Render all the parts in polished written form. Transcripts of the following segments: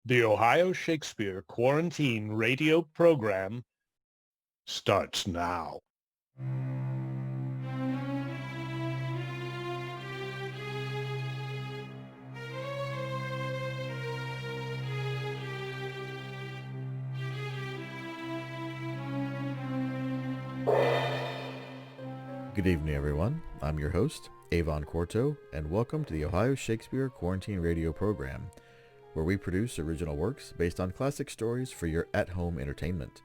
The Ohio Shakespeare Quarantine Radio Program starts now. Good evening, everyone. I'm your host, Avon Quarto, and welcome to the Ohio Shakespeare Quarantine Radio Program, where we produce original works based on classic stories for your at-home entertainment.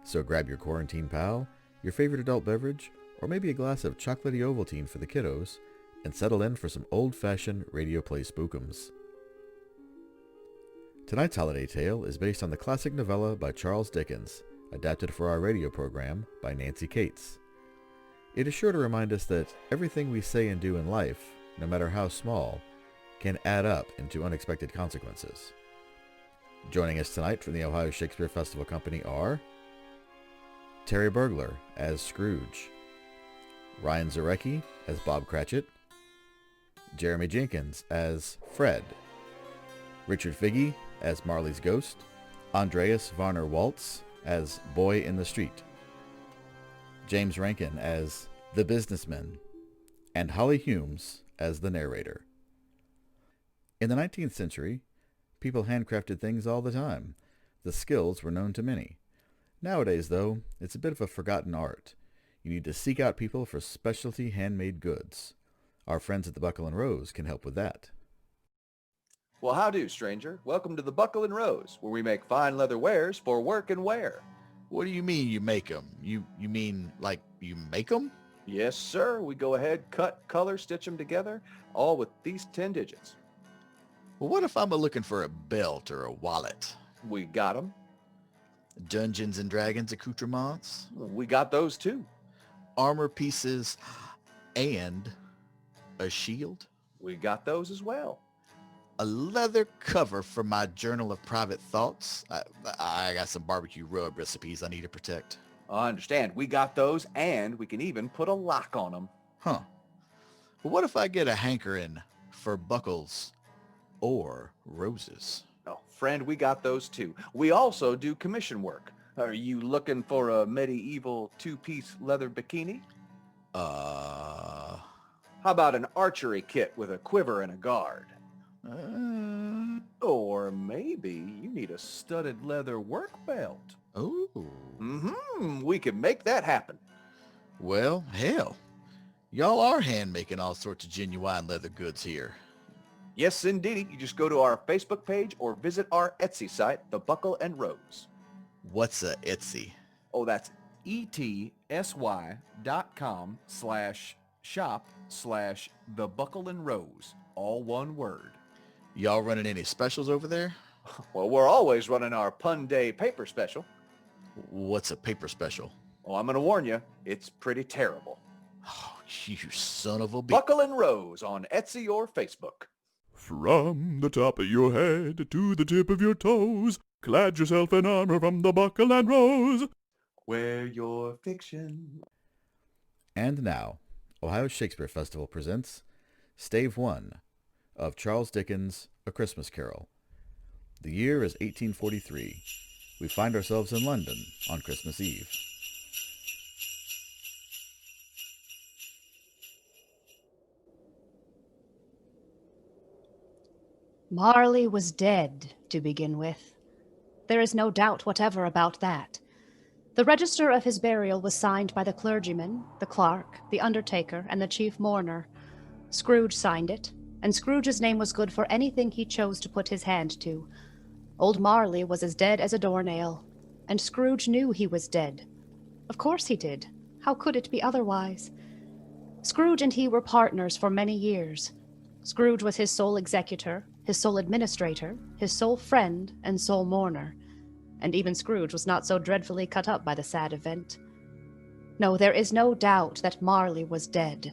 So grab your quarantine pal, your favorite adult beverage, or maybe a glass of chocolatey Ovaltine for the kiddos, and settle in for some old-fashioned radio play spookums. Tonight's holiday tale is based on the classic novella by Charles Dickens, adapted for our radio program by Nancy Cates. It is sure to remind us that everything we say and do in life, no matter how small, can add up into unexpected consequences. Joining us tonight from the Ohio Shakespeare Festival Company are Terry Burgler as Scrooge, Ryan Zarecki as Bob Cratchit, Jeremy Jenkins as Fred, Richard Figge as Marley's ghost, Andreas Varner-Waltz as Boy in the Street, James Rankin as the Busniessman, and Holly Humes as the narrator. In the 19th century, people handcrafted things all the time. The skills were known to many. Nowadays, though, it's a bit of a forgotten art. You need to seek out people for specialty handmade goods. Our friends at the Buckle and Rose can help with that. Well, how do, stranger? Welcome to the Buckle and Rose, where we make fine leather wares for work and wear. What do you mean you make them? You mean like you make them? Yes, sir. We go ahead, cut, color, stitch them together, all with these 10 digits. Well, what if I'm looking for a belt or a wallet? We got them. Dungeons and Dragons accoutrements? We got those too. Armor pieces and a shield? We got those as well. A leather cover for my journal of private thoughts? I got some barbecue rub recipes I need to protect. I understand. We got those, and we can even put a lock on them. Huh. Well, what if I get a hankering for buckles or roses? Oh, friend, we got those too. We also do commission work. Are you looking for a medieval two-piece leather bikini? How about an archery kit with a quiver and a guard? Or maybe you need a studded leather work belt. Oh. We can make that happen. Well, hell. Y'all are hand-making all sorts of genuine leather goods here. Yes, indeed. You just go to our Facebook page or visit our Etsy site, The Buckle and Rose. What's a Etsy? Oh, that's etsy.com/shop/The Buckle and Rose. All one word. Y'all running any specials over there? Well, we're always running our Pun Day paper special. What's a paper special? Oh, I'm going to warn you, it's pretty terrible. Oh, you son of a bitch. Buckle and Rose on Etsy or Facebook. From the top of your head to the tip of your toes, clad yourself in armor from the Buckle and Rose. Wear your fiction. And now, Ohio Shakespeare Festival presents Stave 1 of Charles Dickens' A Christmas Carol. The year is 1843. We find ourselves in London on Christmas Eve. Marley was dead, to begin with. There is no doubt whatever about that. The register of his burial was signed by the clergyman, the clerk, the undertaker, and the chief mourner. Scrooge signed it, and Scrooge's name was good for anything he chose to put his hand to. Old Marley was as dead as a doornail, and Scrooge knew he was dead. Of course he did. How could it be otherwise? Scrooge and he were partners for many years. Scrooge was his sole executor, his sole administrator, his sole friend, and sole mourner. And even Scrooge was not so dreadfully cut up by the sad event. No, there is no doubt that Marley was dead.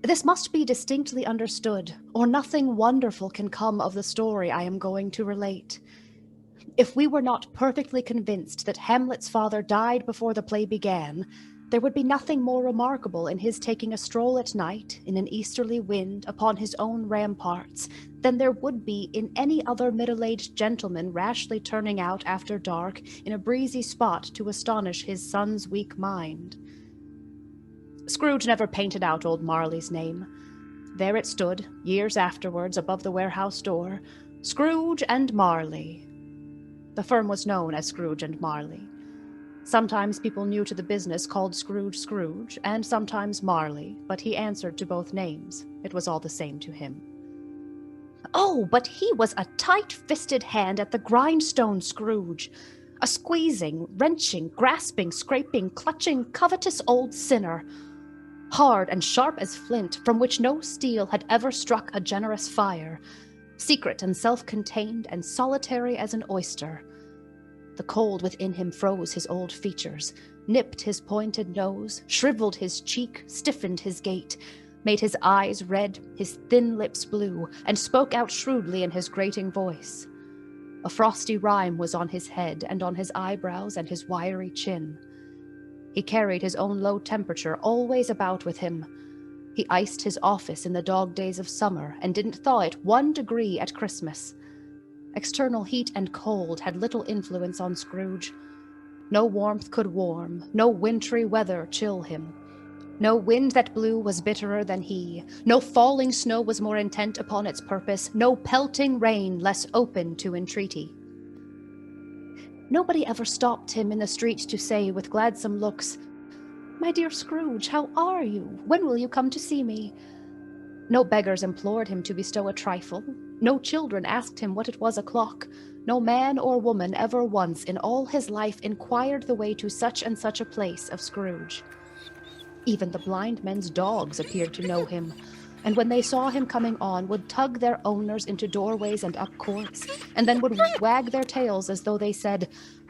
This must be distinctly understood, or nothing wonderful can come of the story I am going to relate. If we were not perfectly convinced that Hamlet's father died before the play began, There would be nothing more remarkable in his taking a stroll at night in an easterly wind upon his own ramparts than there would be in any other middle-aged gentleman rashly turning out after dark in a breezy spot to astonish his son's weak mind. Scrooge never painted out old Marley's name. There it stood, years afterwards, above the warehouse door, Scrooge and Marley. The firm was known as Scrooge and Marley. Sometimes people new to the business called Scrooge Scrooge, and sometimes Marley, but he answered to both names. It was all the same to him. Oh, but he was a tight-fisted hand at the grindstone, Scrooge. A squeezing, wrenching, grasping, scraping, clutching, covetous old sinner. Hard and sharp as flint, from which no steel had ever struck a generous fire. Secret and self-contained and solitary as an oyster. The cold within him froze his old features, nipped his pointed nose, shriveled his cheek, stiffened his gait, made his eyes red, his thin lips blue, and spoke out shrewdly in his grating voice. A frosty rime was on his head and on his eyebrows and his wiry chin. He carried his own low temperature always about with him. He iced his office in the dog days of summer and didn't thaw it 1 degree at Christmas. External heat and cold had little influence on Scrooge. No warmth could warm, no wintry weather chill him. No wind that blew was bitterer than he. No falling snow was more intent upon its purpose. No pelting rain less open to entreaty. Nobody ever stopped him in the street to say with gladsome looks, "My dear Scrooge, how are you? When will you come to see me?" No beggars implored him to bestow a trifle. No children asked him what it was o'clock. No man or woman ever once in all his life inquired the way to such and such a place of Scrooge. Even the blind men's dogs appeared to know him, and when they saw him coming on, would tug their owners into doorways and up courts, and then would wag their tails as though they said,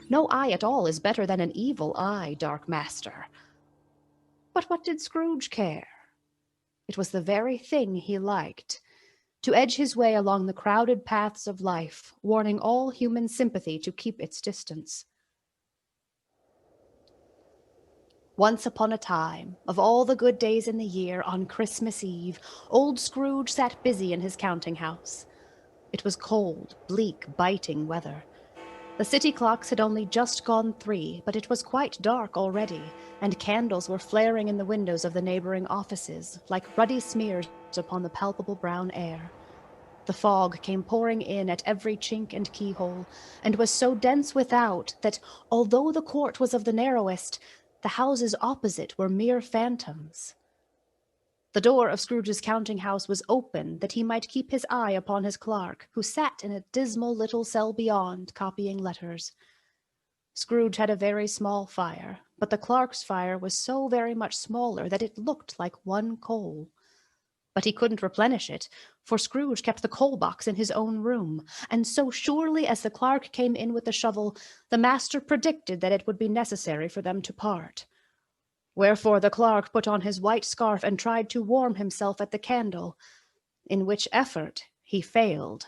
"No eye at all is better than an evil eye, dark master." But what did Scrooge care? It was the very thing he liked, to edge his way along the crowded paths of life, warning all human sympathy to keep its distance. Once upon a time, of all the good days in the year, on Christmas Eve, old Scrooge sat busy in his counting-house. It was cold, bleak, biting weather. The city clocks had only just gone 3, but it was quite dark already, and candles were flaring in the windows of the neighboring offices, like ruddy smears upon the palpable brown air. The fog came pouring in at every chink and keyhole, and was so dense without that, although the court was of the narrowest, the houses opposite were mere phantoms. The door of Scrooge's counting-house was open, that he might keep his eye upon his clerk, who sat in a dismal little cell beyond, copying letters. Scrooge had a very small fire, but the clerk's fire was so very much smaller that it looked like one coal. But he couldn't replenish it, for Scrooge kept the coal-box in his own room, and so surely as the clerk came in with the shovel, the master predicted that it would be necessary for them to part. Wherefore the clerk put on his white scarf and tried to warm himself at the candle, in which effort he failed.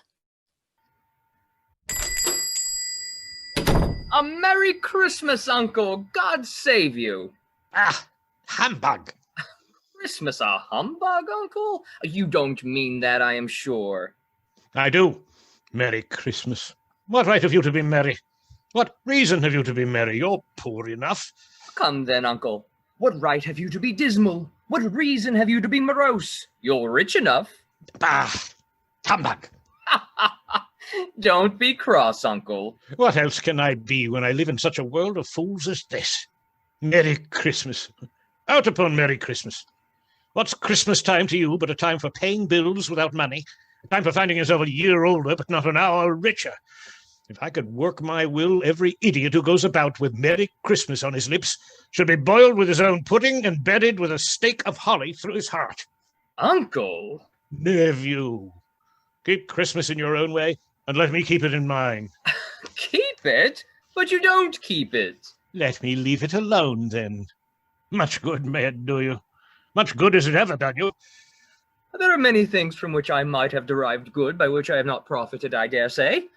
A Merry Christmas, Uncle! God save you! Ah, humbug! Christmas a humbug, Uncle? You don't mean that, I am sure. I do. Merry Christmas. What right have you to be merry? What reason have you to be merry? You're poor enough. Come then, Uncle. What right have you to be dismal? What reason have you to be morose? You're rich enough. Bah! Humbug! Don't be cross, Uncle. What else can I be when I live in such a world of fools as this? Merry Christmas. Out upon Merry Christmas. What's Christmas time to you but a time for paying bills without money, a time for finding yourself a year older but not an hour richer? If I could work my will, every idiot who goes about with Merry Christmas on his lips should be boiled with his own pudding and bedded with a stake of holly through his heart. Uncle! Nephew, keep Christmas in your own way, and let me keep it in mine. Keep it? But you don't keep it. Let me leave it alone, then. Much good may it do you. Much good has it ever done you. There are many things from which I might have derived good, by which I have not profited, I dare say.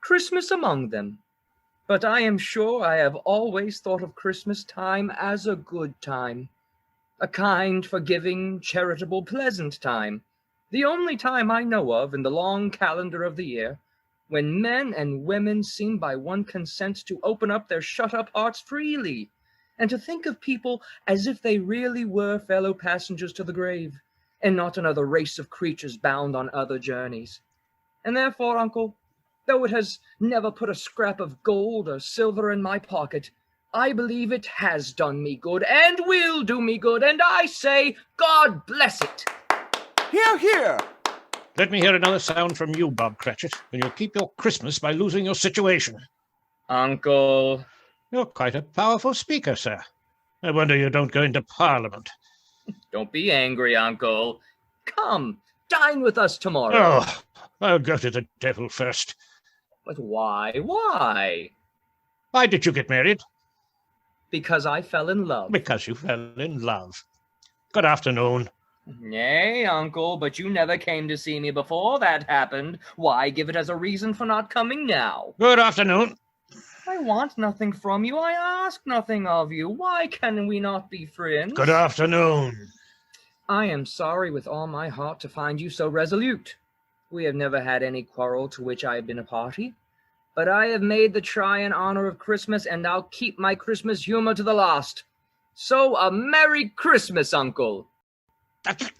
Christmas among them. But I am sure I have always thought of Christmas time as a good time. A kind, forgiving, charitable, pleasant time. The only time I know of in the long calendar of the year when men and women seem by one consent to open up their shut-up hearts freely, and to think of people as if they really were fellow passengers to the grave, and not another race of creatures bound on other journeys. And therefore, uncle, though it has never put a scrap of gold or silver in my pocket, I believe it has done me good, and will do me good, and I say, God bless it! Hear, hear! Let me hear another sound from you, Bob Cratchit, and you'll keep your Christmas by losing your situation. Uncle. You're quite a powerful speaker, sir. I wonder you don't go into Parliament. Don't be angry, Uncle. Come, dine with us tomorrow. Oh, I'll go to the devil first. But why? Why? Why did you get married? Because I fell in love. Because you fell in love. Good afternoon. Nay, Uncle, but you never came to see me before that happened. Why give it as a reason for not coming now? Good afternoon. I want nothing from you. I ask nothing of you. Why can we not be friends? Good afternoon. I am sorry with all my heart to find you so resolute. We have never had any quarrel to which I have been a party. But I have made the try in honor of Christmas, and I'll keep my Christmas humor to the last. So a Merry Christmas, Uncle.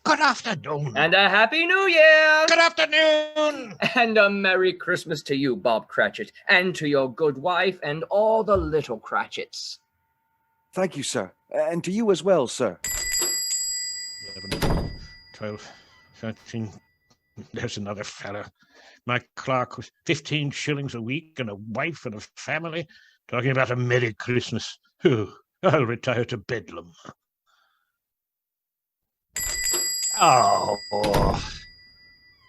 Good afternoon. And a Happy New Year. Good afternoon. And a Merry Christmas to you, Bob Cratchit, and to your good wife and all the little Cratchits. Thank you, sir. And to you as well, sir. 11, 12, 13. There's another fellow. My clerk was 15 shillings a week and a wife and a family, talking about a Merry Christmas. I'll retire to Bedlam. Oh.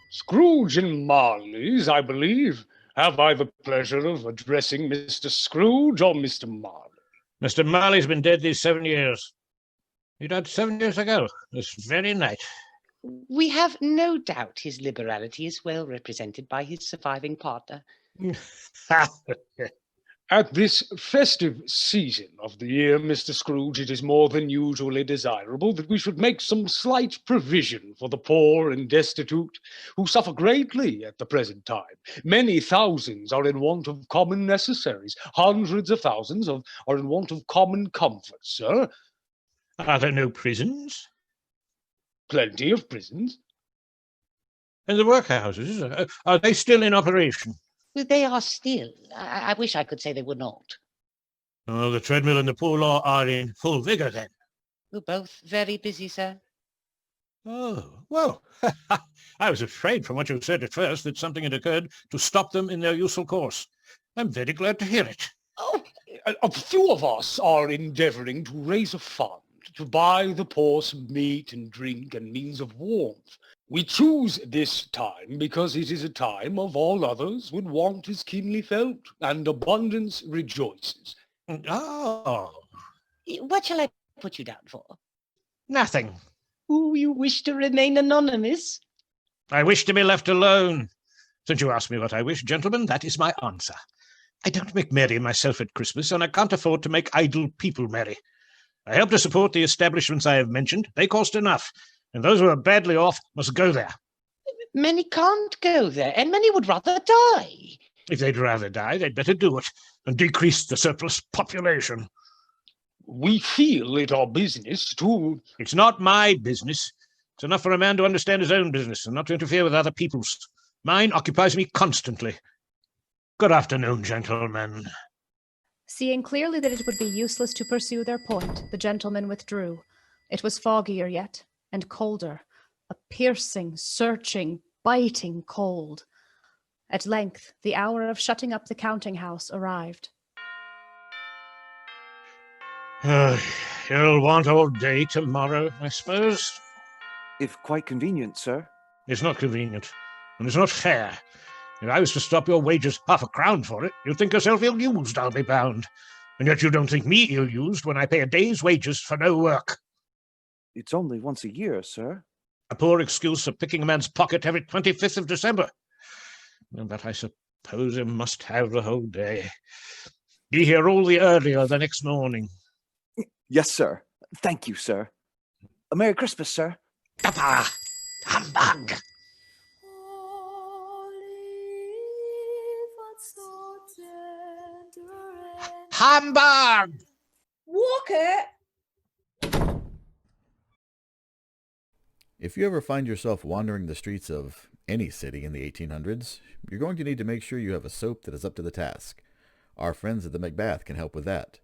Scrooge and Marley's, I believe. Have I the pleasure of addressing Mr. Scrooge or Mr. Marley? Mr. Marley's been dead these 7 years. He died 7 years ago, this very night. We have no doubt his liberality is well represented by his surviving partner. At this festive season of the year, Mr. Scrooge, it is more than usually desirable that we should make some slight provision for the poor and destitute, who suffer greatly at the present time. Many thousands are in want of common necessaries. Hundreds of thousands are in want of common comforts, sir. Are there no prisons? Plenty of prisons. And the workhouses, are they still in operation? They are still. I wish I could say they were not. Oh, the treadmill and the poor law are in full vigour, then? We're both very busy, sir. Oh, well, I was afraid from what you said at first that something had occurred to stop them in their useful course. I'm very glad to hear it. Oh, a few of us are endeavouring to raise a fund to buy the poor some meat and drink and means of warmth. We choose this time because it is a time of all others when want is keenly felt and abundance rejoices. Oh. What shall I put you down for? Nothing. Oh, you wish to remain anonymous? I wish to be left alone. Since you ask me what I wish, gentlemen, that is my answer. I don't make merry myself at Christmas, and I can't afford to make idle people merry. I help to support the establishments I have mentioned. They cost enough, and those who are badly off must go there. Many can't go there, and many would rather die. If they'd rather die, they'd better do it, and decrease the surplus population. We feel it our business to... It's not my business. It's enough for a man to understand his own business and not to interfere with other people's. Mine occupies me constantly. Good afternoon, gentlemen. Seeing clearly that it would be useless to pursue their point, the gentlemen withdrew. It was foggier yet, and colder, a piercing, searching, biting cold. At length, the hour of shutting up the counting-house arrived. You'll want all day tomorrow, I suppose? If quite convenient, sir. It's not convenient, and it's not fair. If I was to stop your wages £0.50 for it, you'd think yourself ill-used, I'll be bound. And yet you don't think me ill-used when I pay a day's wages for no work. It's only once a year, sir. A poor excuse for picking a man's pocket every 25th of December. But I suppose you must have the whole day. Be here all the earlier the next morning. Yes, sir. Thank you, sir. A Merry Christmas, sir. Papa! Humbug! Humbug! Walk it! If you ever find yourself wandering the streets of any city in the 1800s, you're going to need to make sure you have a soap that is up to the task. Our friends at the Macbeth can help with that.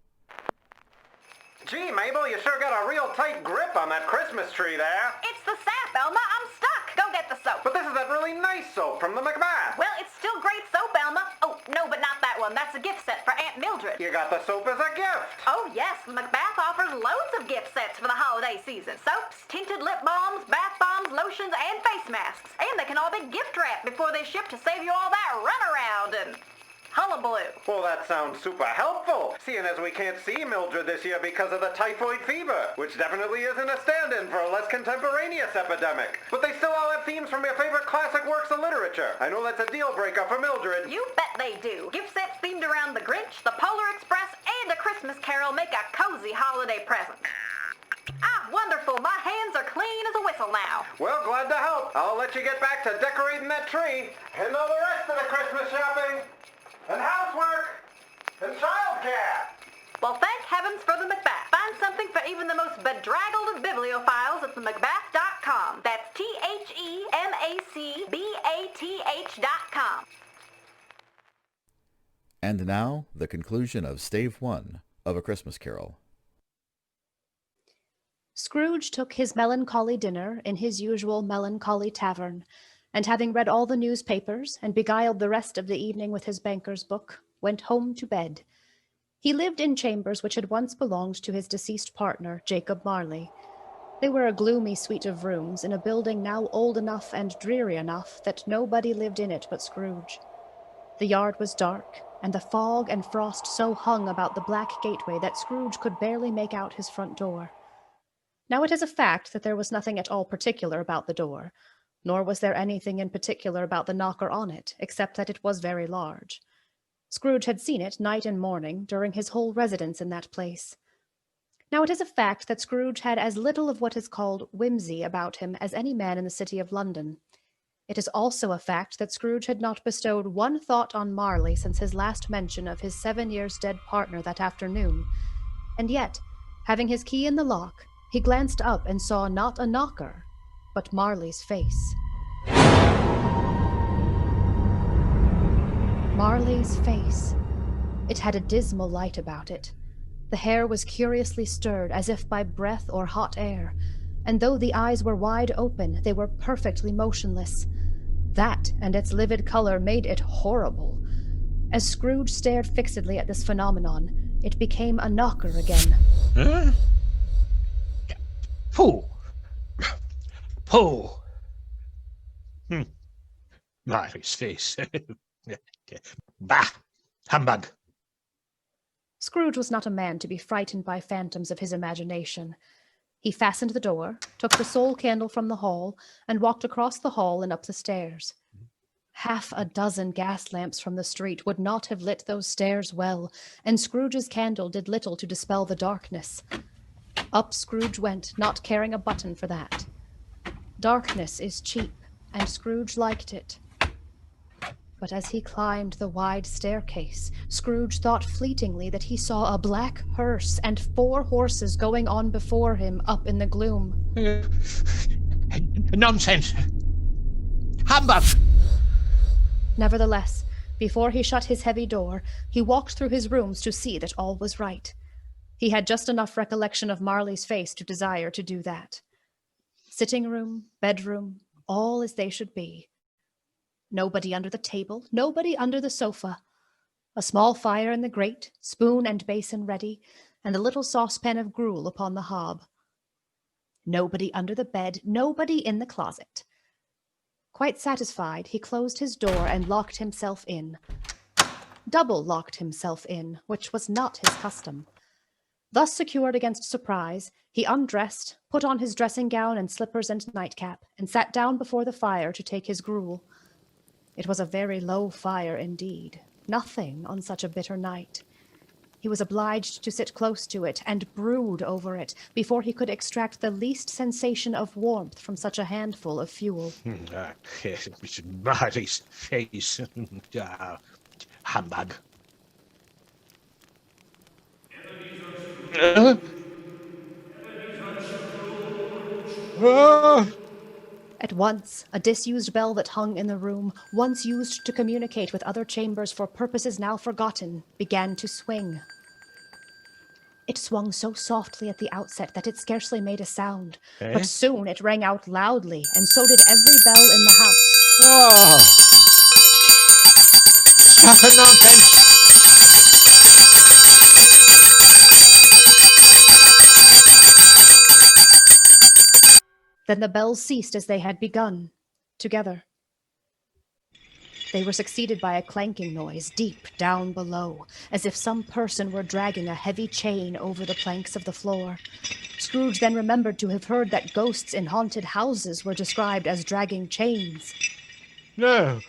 Gee, Mabel, you sure got a real tight grip on that Christmas tree there. It's the sap, Elma. I'm stuck. Go get the soap. But this is that really nice soap from the Macbeth. Well, it's still great soap, Elma. Oh, no, but not that one. That's a gift set for Aunt Mildred. You got the soap as a gift. Oh, yes. Macbeth offers loads of gift sets for the holiday season. Soaps, tinted lip balms, bath bombs, lotions, and face masks. And they can all be gift wrapped before they ship to save you all that runaround and hullabaloo. Well, that sounds super helpful, seeing as we can't see Mildred this year because of the typhoid fever, which definitely isn't a stand-in for a less contemporaneous epidemic. But they still all have themes from your favorite classic works of literature. I know that's a deal breaker for Mildred. You bet they do. Gift sets themed around the Grinch, the Polar Express, and A Christmas Carol make a cozy holiday present. Ah, wonderful. My hands are clean as a whistle now. Well, glad to help. I'll let you get back to decorating that tree and all the rest of the Christmas shopping. And housework, and childcare. Well, thank heavens for the Macbeth. Find something for even the most bedraggled of bibliophiles at themacbeth.com. That's THEMACBATH.com. And now, the conclusion of Stave 1 of A Christmas Carol. Scrooge took his melancholy dinner in his usual melancholy tavern, and having read all the newspapers and beguiled the rest of the evening with his banker's book, went home to bed. He lived in chambers which had once belonged to his deceased partner, Jacob Marley. They were a gloomy suite of rooms in a building now old enough and dreary enough that nobody lived in it but Scrooge. The yard was dark, and the fog and frost so hung about the black gateway that Scrooge could barely make out his front door. Now it is a fact that there was nothing at all particular about the door, nor was there anything in particular about the knocker on it, except that it was very large. Scrooge had seen it night and morning during his whole residence in that place. Now it is a fact that Scrooge had as little of what is called whimsy about him as any man in the city of London. It is also a fact that Scrooge had not bestowed one thought on Marley since his last mention of his 7 years dead partner that afternoon, and yet, having his key in the lock, he glanced up and saw not a knocker, but Marley's face. Marley's face. It had a dismal light about it. The hair was curiously stirred as if by breath or hot air, and though the eyes were wide open, they were perfectly motionless. That and its livid color made it horrible. As Scrooge stared fixedly at this phenomenon, it became a knocker again. Huh? Pooh! Pooh! Marley's face. Bah! Humbug! Scrooge was not a man to be frightened by phantoms of his imagination. He fastened the door, took the sole candle from the hall, and walked across the hall and up the stairs. 6 gas lamps from the street would not have lit those stairs well, and Scrooge's candle did little to dispel the darkness. Up Scrooge went, not caring a button for that. Darkness is cheap, and Scrooge liked it. But as he climbed the wide staircase, Scrooge thought fleetingly that he saw a black hearse and 4 horses going on before him up in the gloom. Nonsense! Humbug! Nevertheless, before he shut his heavy door, he walked through his rooms to see that all was right. He had just enough recollection of Marley's face to desire to do that. Sitting room, bedroom, all as they should be. Nobody under the table, nobody under the sofa. A small fire in the grate, spoon and basin ready, and a little saucepan of gruel upon the hob. Nobody under the bed, nobody in the closet. Quite satisfied, he closed his door and locked himself in. Double locked himself in, which was not his custom. Thus secured against surprise, he undressed, put on his dressing gown and slippers and nightcap, and sat down before the fire to take his gruel. It was a very low fire indeed, nothing on such a bitter night. He was obliged to sit close to it and brood over it before he could extract the least sensation of warmth from such a handful of fuel. Mr. Marley's face. Humbug. At once, a disused bell that hung in the room, once used to communicate with other chambers for purposes now forgotten, began to swing. It swung so softly at the outset that it scarcely made a sound, but soon it rang out loudly, and so did every bell in the house. Oh! Stop the nonsense! Then the bells ceased as they had begun, together. They were succeeded by a clanking noise deep down below, as if some person were dragging a heavy chain over the planks of the floor. Scrooge then remembered to have heard that ghosts in haunted houses were described as dragging chains. No.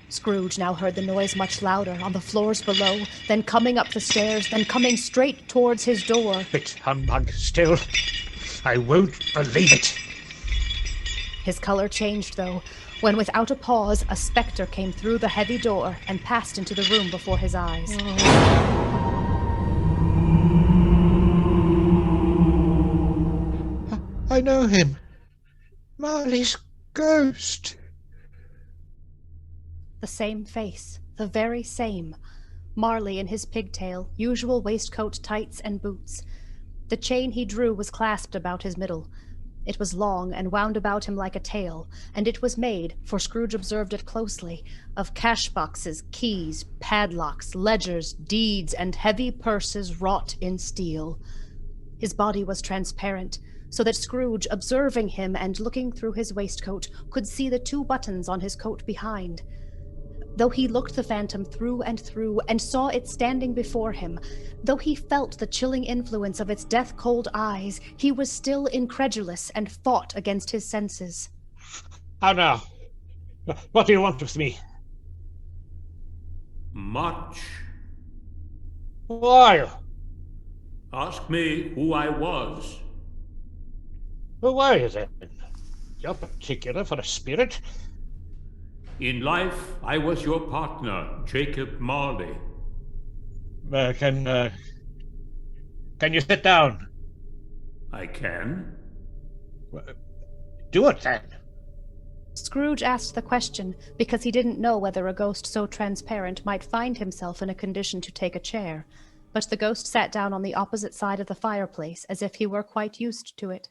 Scrooge now heard the noise much louder, on the floors below, then coming up the stairs, then coming straight towards his door. It's humbug still. I won't believe it. His color changed, though, when without a pause, a spectre came through the heavy door and passed into the room before his eyes. I know him. Marley's ghost. The same face, the very same. Marley in his pigtail, usual waistcoat, tights, and boots. The chain he drew was clasped about his middle. It was long and wound about him like a tail, and it was made, for Scrooge observed it closely, of cash boxes, keys, padlocks, ledgers, deeds, and heavy purses wrought in steel. His body was transparent, so that Scrooge, observing him and looking through his waistcoat, could see the 2 buttons on his coat behind. Though he looked the phantom through and saw it standing before him, though he felt the chilling influence of its death-cold eyes, he was still incredulous and fought against his senses. How now? What do you want with me? Much. Who are you? Ask me who I was. Who are you then? You're particular for a spirit. In life, I was your partner, Jacob Marley. Can you sit down? I can. Do it then. Scrooge asked the question because he didn't know whether a ghost so transparent might find himself in a condition to take a chair, but the ghost sat down on the opposite side of the fireplace as if he were quite used to it.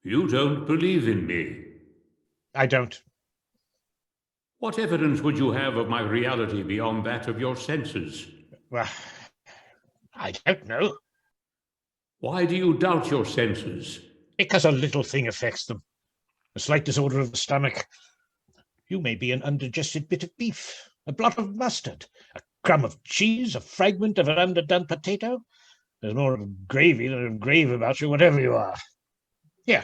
You don't believe in me. I don't. What evidence would you have of my reality beyond that of your senses? Well, I don't know. Why do you doubt your senses? Because a little thing affects them. A slight disorder of the stomach. You may be an undigested bit of beef, a blot of mustard, a crumb of cheese, a fragment of an underdone potato. There's more of gravy than of grave about you, whatever you are. Here,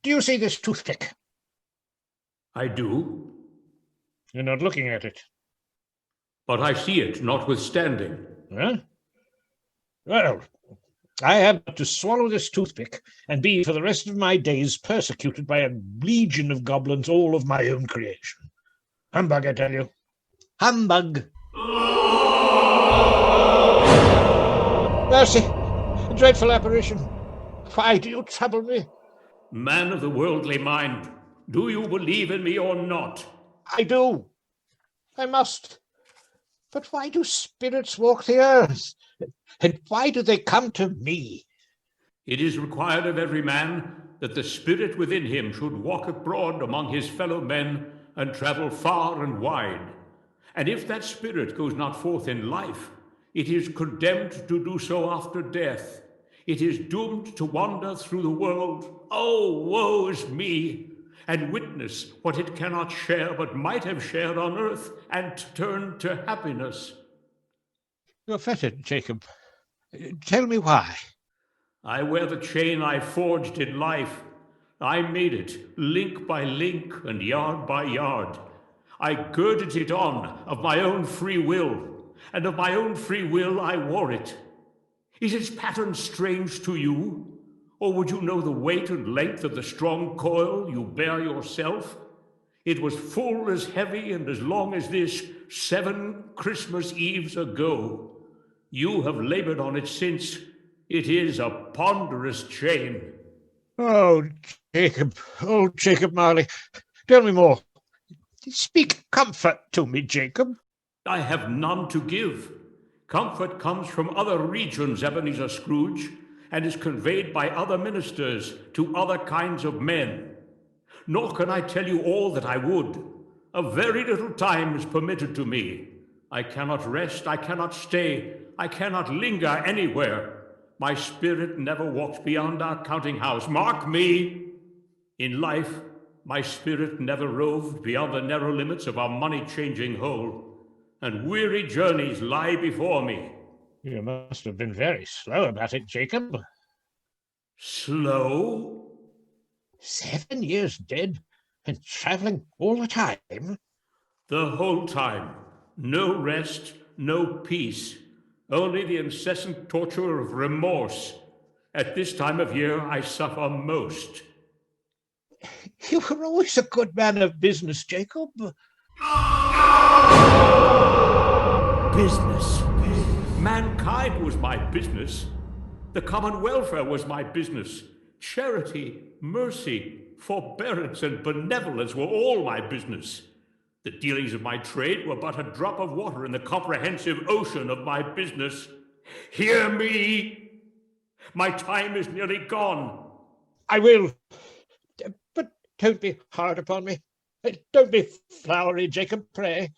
do you see this toothpick? I do. You're not looking at it. But I see it, notwithstanding. Huh? Well, I have to swallow this toothpick and be for the rest of my days persecuted by a legion of goblins, all of my own creation. Humbug, I tell you. Humbug! Mercy! A dreadful apparition. Why do you trouble me? Man of the worldly mind, do you believe in me or not? I do. I must. But why do spirits walk the earth? And why do they come to me? It is required of every man that the spirit within him should walk abroad among his fellow men and travel far and wide. And if that spirit goes not forth in life, it is condemned to do so after death. It is doomed to wander through the world. Oh, woe is me! And witness what it cannot share but might have shared on earth and turn to happiness. You're fettered, Jacob. Tell me why. I wear the chain I forged in life. I made it, link by link and yard by yard. I girded it on of my own free will, and of my own free will I wore it. Is its pattern strange to you? Or would you know the weight and length of the strong coil you bear yourself? It was full as heavy and as long as this 7 Christmas Eves ago. You have labored on it since. It is a ponderous chain. Oh, Jacob Marley, tell me more. Speak comfort to me, Jacob. I have none to give. Comfort comes from other regions, Ebenezer Scrooge, and is conveyed by other ministers to other kinds of men. Nor can I tell you all that I would. A very little time is permitted to me. I cannot rest, I cannot stay, I cannot linger anywhere. My spirit never walks beyond our counting house. Mark me! In life, my spirit never roved beyond the narrow limits of our money-changing hole, and weary journeys lie before me. You must have been very slow about it, Jacob. Slow? 7 years dead, and travelling all the time? The whole time. No rest, no peace. Only the incessant torture of remorse. At this time of year, I suffer most. You were always a good man of business, Jacob. Business? Mankind was my business. The common welfare was my business. Charity, mercy, forbearance, and benevolence were all my business. The dealings of my trade were but a drop of water in the comprehensive ocean of my business. Hear me! My time is nearly gone. I will. But don't be hard upon me. Don't be flowery, Jacob, pray.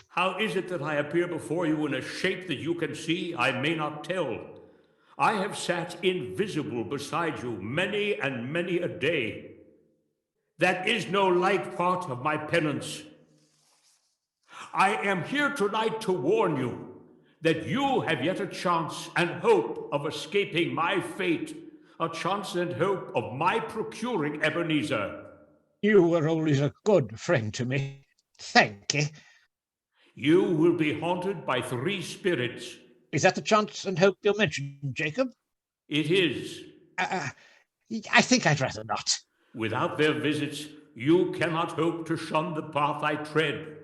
How is it that I appear before you in a shape that you can see? I may not tell. I have sat invisible beside you many and many a day. That is no light part of my penance. I am here tonight to warn you that you have yet a chance and hope of escaping my fate, a chance and hope of my procuring Ebenezer. You were always a good friend to me. Thank you. You will be haunted by 3 spirits. Is that the chance and hope you mentioned, Jacob? It is. I think I'd rather not. Without their visits, you cannot hope to shun the path I tread.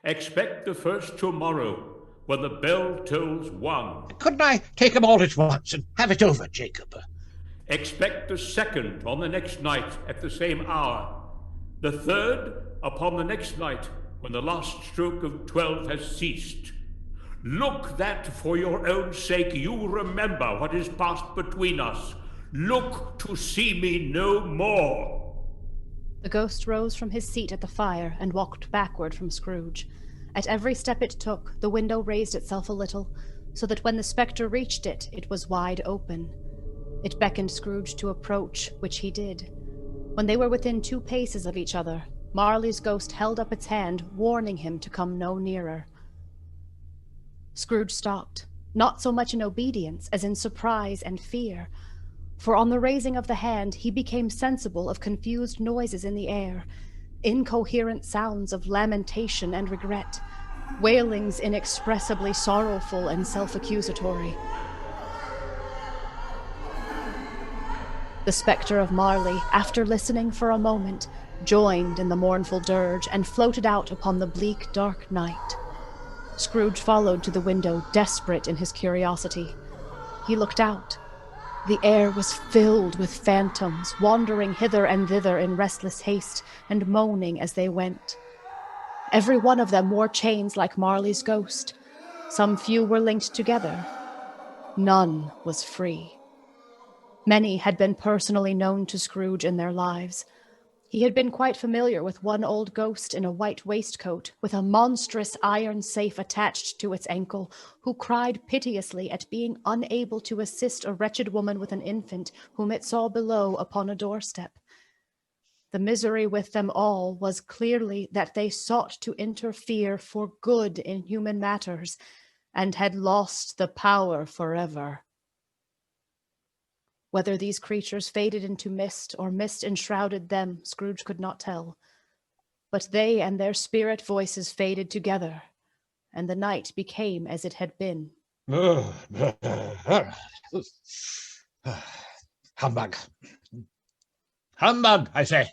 Expect the first tomorrow, when the bell tolls 1. Couldn't I take them all at once and have it over, Jacob? Expect the second on the next night at the same hour. The third upon the next night, when the last stroke of 12 has ceased. Look that for your own sake you remember what is passed between us. Look to see me no more. The ghost rose from his seat at the fire and walked backward from Scrooge. At every step it took, the window raised itself a little, so that when the spectre reached it, it was wide open. It beckoned Scrooge to approach, which he did. When they were within 2 paces of each other, Marley's ghost held up its hand, warning him to come no nearer. Scrooge stopped, not so much in obedience as in surprise and fear, for on the raising of the hand he became sensible of confused noises in the air, incoherent sounds of lamentation and regret, wailings inexpressibly sorrowful and self-accusatory. The spectre of Marley, after listening for a moment, joined in the mournful dirge and floated out upon the bleak, dark night. Scrooge followed to the window, desperate in his curiosity. He looked out. The air was filled with phantoms, wandering hither and thither in restless haste, and moaning as they went. Every one of them wore chains like Marley's ghost. Some few were linked together. None was free. Many had been personally known to Scrooge in their lives. He had been quite familiar with one old ghost in a white waistcoat, with a monstrous iron safe attached to its ankle, who cried piteously at being unable to assist a wretched woman with an infant whom it saw below upon a doorstep. The misery with them all was clearly that they sought to interfere for good in human matters, and had lost the power forever. Whether these creatures faded into mist, or mist enshrouded them, Scrooge could not tell. But they and their spirit voices faded together, and the night became as it had been. Humbug. Humbug, I say.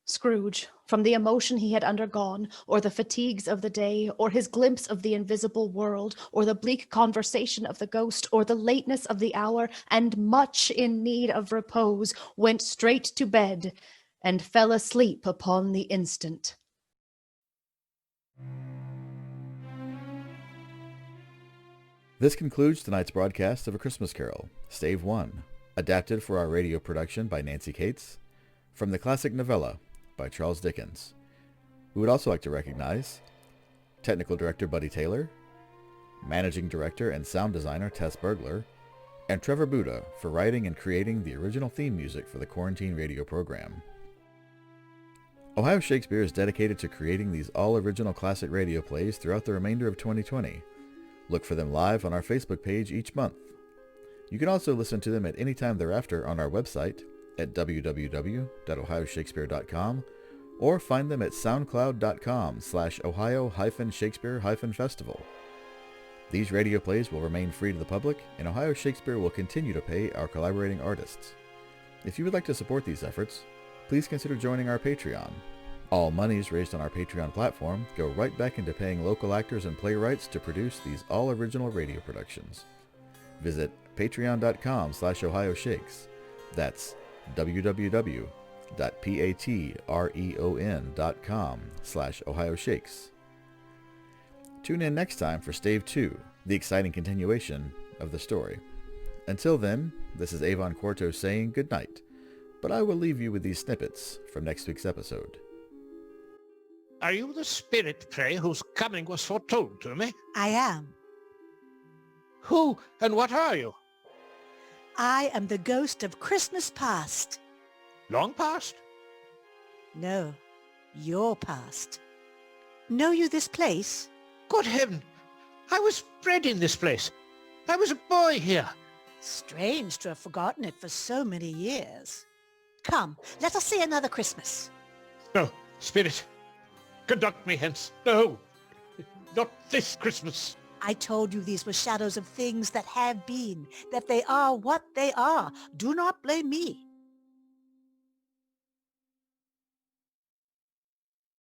Scrooge, from the emotion he had undergone, or the fatigues of the day, or his glimpse of the invisible world, or the bleak conversation of the ghost, or the lateness of the hour, and much in need of repose, went straight to bed, and fell asleep upon the instant. This concludes tonight's broadcast of A Christmas Carol, Stave 1, adapted for our radio production by Nancy Cates, from the classic novella by Charles Dickens. We would also like to recognize Technical Director Buddy Taylor, Managing Director and Sound Designer Tess Burgler, and Trevor Buda for writing and creating the original theme music for the Quarantine Radio program. Ohio Shakespeare is dedicated to creating these all-original classic radio plays throughout the remainder of 2020. Look for them live on our Facebook page each month. You can also listen to them at any time thereafter on our website at www.ohioshakespeare.com or find them at soundcloud.com/Ohio-Shakespeare-Festival. These radio plays will remain free to the public, and Ohio Shakespeare will continue to pay our collaborating artists. If you would like to support these efforts, please consider joining our Patreon. All monies raised on our Patreon platform go right back into paying local actors and playwrights to produce these all-original radio productions. Visit patreon.com/OhioShakes. That's www.patreon.com/OhioShakes. Tune in next time for Stave 2, the exciting continuation of the story. Until then, this is Avon Quarto saying good night, but I will leave you with these snippets from next week's episode. Are you the spirit, pray, whose coming was foretold to me? I am. Who and what are you? I am the ghost of Christmas past. Long past? No, your past. Know you this place? Good heaven! I was bred in this place. I was a boy here. Strange to have forgotten it for so many years. Come, let us see another Christmas. No, spirit. Conduct me hence. No, not this Christmas. I told you these were shadows of things that have been, that they are what they are. Do not blame me.